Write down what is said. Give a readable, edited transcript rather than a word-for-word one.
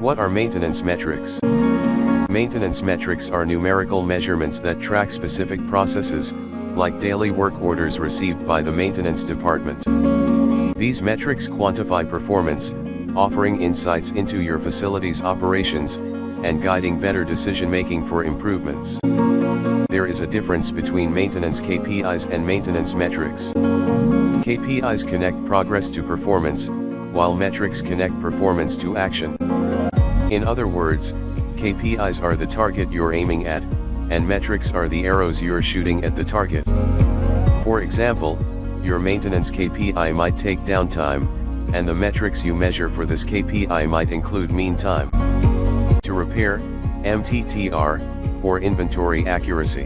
What are maintenance metrics? Maintenance metrics are numerical measurements that track specific processes, like daily work orders received by the maintenance department. These metrics quantify performance, offering insights into your facility's operations, and guiding better decision-making for improvements. There is a difference between maintenance KPIs and maintenance metrics. KPIs connect progress to performance, while metrics connect performance to action. In other words, KPIs are the target you're aiming at, and metrics are the arrows you're shooting at the target. For example, your maintenance KPI might take downtime, and the metrics you measure for this KPI might include mean time to repair, MTTR, or inventory accuracy.